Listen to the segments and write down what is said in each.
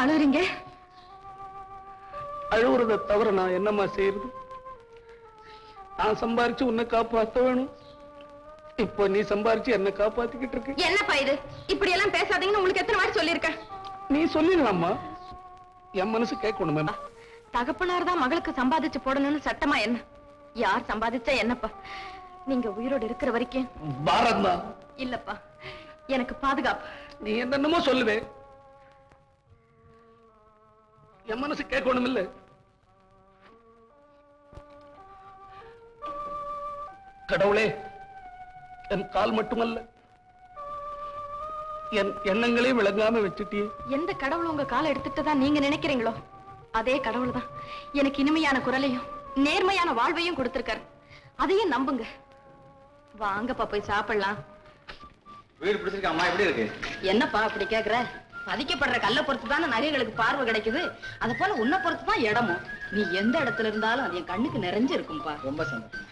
அழுறீங்க? அழுவுறத தவிர நான் என்னம்மா செய்யறது? நான் சம்பாரிச்சு உன்னை காப்பாத்த வேணும். இப்ப நீ சம்பாரிச்சு என்ன காப்பாத்திக்கிட்டு இருக்கு. என்னப்பா இது? இப்படி எல்லாம் பேசாதீங்கன்னு உங்களுக்கு எத்தனை வாட்டி சொல்லியிருக்கேன். நீ சொல்லிடலாமா? என் மனசு கேட்கணும். தகப்பனார் தான் மகளுக்கு சம்பாதிச்சு போடணும்னு சட்டமா என்ன? யார் சம்பாதிச்சா என்னப்பா? நீங்க உயிரோடு இருக்கிற வரைக்கும் பாரத் தான். இல்லப்பா, எனக்கு பாதுகாப்பு. நீ என்னென்னமோ சொல்லுவே, என் மனசு கேட்கணும் இல்ல. கடவுளே, என் கால் மட்டுமல்ல என் எண்ணங்களையும் விளங்காம வச்சுட்டியே. எந்த கடவுள் உங்க காலை எடுத்துட்டுதான் நீங்க நினைக்கிறீங்களோ அதே கடவுள் தான் எனக்கு இனிமையான குரலையும் நேர்மையான வாழ்வையும் கொடுத்திருக்காரு. அதையும் நம்புங்க. வாங்கப்பா போய் சாப்பிடலாம். வீடு பிடிச்சிருக்க அம்மா, எப்படி இருக்கு? என்னப்பா அப்படி கேக்குற? பதிக்கப்படுற கல்லை பொறுத்து தானே நகைகளுக்கு பார்வை கிடைக்குது. அதை போல உன்னை பொறுத்து தான் இடமும். நீ எந்த இடத்துல இருந்தாலும் அது என் கண்ணுக்கு நிறைஞ்சு இருக்கும்பா. ரொம்ப சந்தோஷம்.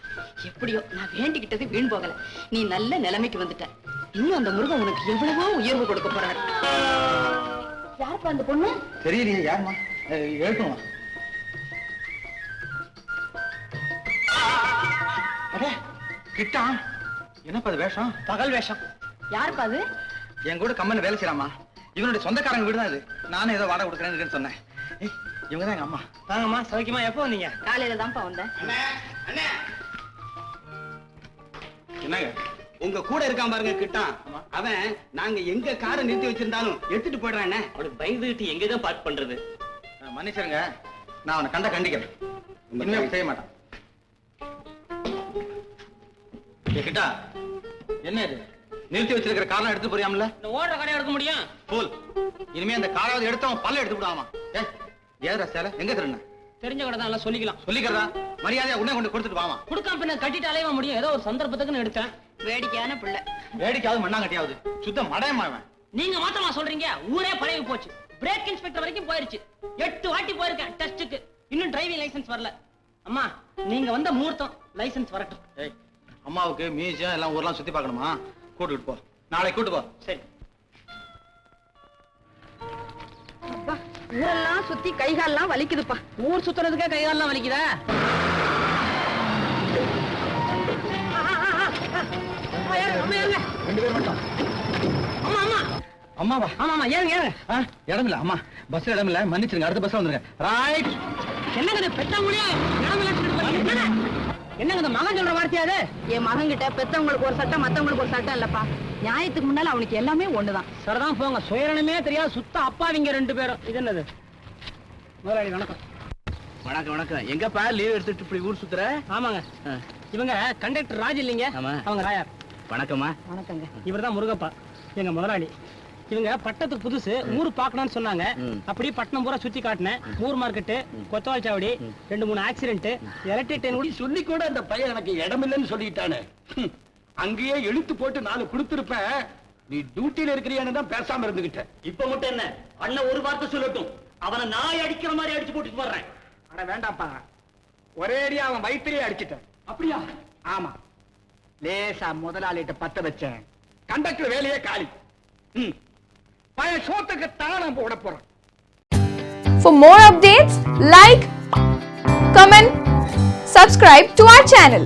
எப்படியோ நான் வேண்டிக்கிட்டது வீண் போகல. நீ நல்ல நிலைமைக்கு வந்துட்ட. இன்னும் அந்த முருகன் உனக்கு எவ்வளவோ உயர்வு கொடுக்க போறாரு. யாருப்பா அந்த பொண்ணு? தெரியலையே, யாருமா? எழுப்பணுமா? கிட்டா, என்னப்பா அது வேஷம்? பகல் வேஷம். யாருப்பா அது? என் கூட கம்பெனி வேலை செய்யலாமா? இவனுடைய சொந்தக்காரங்க வீடு தான் இது. நானும் ஏதோ வாடகை கொடுக்குறேன்னு சொன்னேன். இவங்க தான் எங்க அம்மா. தாங்கம்மா, சௌக்கியமா? எப்போ வந்தீங்க? காலையில தான்ப்பா வந்தேன். என்னங்க? உங்க கூட இருக்கான் பாருங்க கிட்டான். அவன் நாங்க எங்க காரை நிறுத்தி வச்சிருந்தாலும் எடுத்துட்டு போயிடுறான். அவனுக்கு பயந்துகிட்டு எங்கதான் பார்க் பண்றது? மன்னிச்சிருங்க, நான் அவனை கண்ட கண்டிக்கிறேன். இனிமே செய்ய மாட்டான். கிட்டா, என்ன இது? நிறுத்தி வச்சிருக்கிற காரணம் எடுத்து போறியாமல? இந்த ஓடுற கடையை எடுக்க முடியும்? போல் இனிமே அந்த காராவது எடுத்து அவன் பல்ல எடுத்து விடாமா? ஏதா சேல எங்க திருண்ண? தெரிஞ்ச கடை தான், எல்லாம் சொல்லிக்கலாம். சொல்லிக்கிறதா? மரியாதையா உடனே கொண்டு கொடுத்துட்டு வாமா. கொடுக்காம பின்ன கட்டிட்டு அலைய முடியும். ஏதோ ஒரு சந்தர்ப்பத்துக்குன்னு எடுத்தேன். வேடிக்கையான பிள்ளை. வேடிக்கையாவது மண்ணாங்கட்டியாவது சுத்த மடையமாவன். நீங்க மாத்திரமா சொல்றீங்க? ஊரே பழகி போச்சு. பிரேக் இன்ஸ்பெக்டர் வரைக்கும் போயிருச்சு. 8 வாட்டி போயிருக்கேன் டெஸ்டுக்கு. இன்னும் டிரைவிங் லைசன்ஸ் வரல. அம்மா, நீங்க வந்த முகூர்த்தம், லைசன்ஸ் வரட்டும். அம்மாவுக்கு மியூசியம் எல்லாம் ஊர்லாம் சுத்தி பார்க்கணுமா? கூட்டிட்டு போ, நாளை கூட்டு போ. சரி. அப்பா, ஊரெல்லாம் சுத்தி கைகால்லாம் வலிக்குதுப்பா. ஊர் சுத்துறதுக்கே கைகாலெல்லாம் வலிக்குதா? ரெண்டு பேர் மட்டும். அம்மா அம்மா அம்மாவா? ஆமா ஏறுங்க ஏறுங்க. இடம் இல்ல அம்மா, பஸ்ல இடம் இல்ல, மன்னிச்சிருங்க. அடுத்த பஸ்ல வந்துருங்க. ரைட். என்னங்க பெத்தவங்களே என்னங்க இந்த மகன் சொல்ற வார்த்தையாது? என் மகன் கிட்ட பெத்தவங்களுக்கு ஒரு சட்டம் மத்தவங்களுக்கு ஒரு சட்டம் இல்லப்பா. நியாயத்துக்கு முன்னால அவனுக்கு எல்லாமே ஒண்ணுதான். சரிதான் போங்க. சுயரணமே தெரியாது சுத்த அப்பாவிங்க 2 பேரும். இது என்னது? முதலாளி வணக்கம். வணக்கம் வணக்கம். எங்கப்பா லீவ் எடுத்துட்டு இப்படி ஊர் சுத்துற? ஆமாங்க, இவங்க கண்டக்டர் ராஜ் இல்லீங்க, அவங்க ராயார். வணக்கம்மா. வணக்கங்க. இவர் தான் முருகப்பா, எங்க முதலாளி. இவங்க பட்டத்துக்கு புதுசு, ஊரு பாக்கணும்னு சொன்னாங்க. அப்படி பட்டணம் பூரா சுத்தி காட்டினேன். ஊர் மார்க்கெட்டு, கொத்தவால் சாவடி, 2-3 ஆக்சிடென்ட், எலக்ட்ரிக் ட்ரெயின் சொல்லி கூட அந்த பையன் எனக்கு இடம் இல்லைன்னு சொல்லிட்டானே. அங்கேயே இழுத்து போட்டு 4 கொடுத்திருப்ப. நீ டியூட்டியில இருக்கிறியான்னு தான் பேசாம இருந்துகிட்ட. இப்ப மட்டும் என்ன? அண்ணன் ஒரு வார்த்தை சொல்லட்டும், அவனை நாய் அடிக்கிற மாதிரி அடிச்சு போட்டு போடுறேன். அட வேண்டாம்ப்பா, ஒரே அடியா அவன் வயிற்றிலே அடிச்சிட்டேன். அப்படியா? ஆமா, லேசா முதலாளிட்ட பத்த வச்சேன். கண்டக்டர் வேலையே காலி. பையன் சோத்துக்கு தானம் போட போறான். For more updates, like, comment, subscribe to our channel.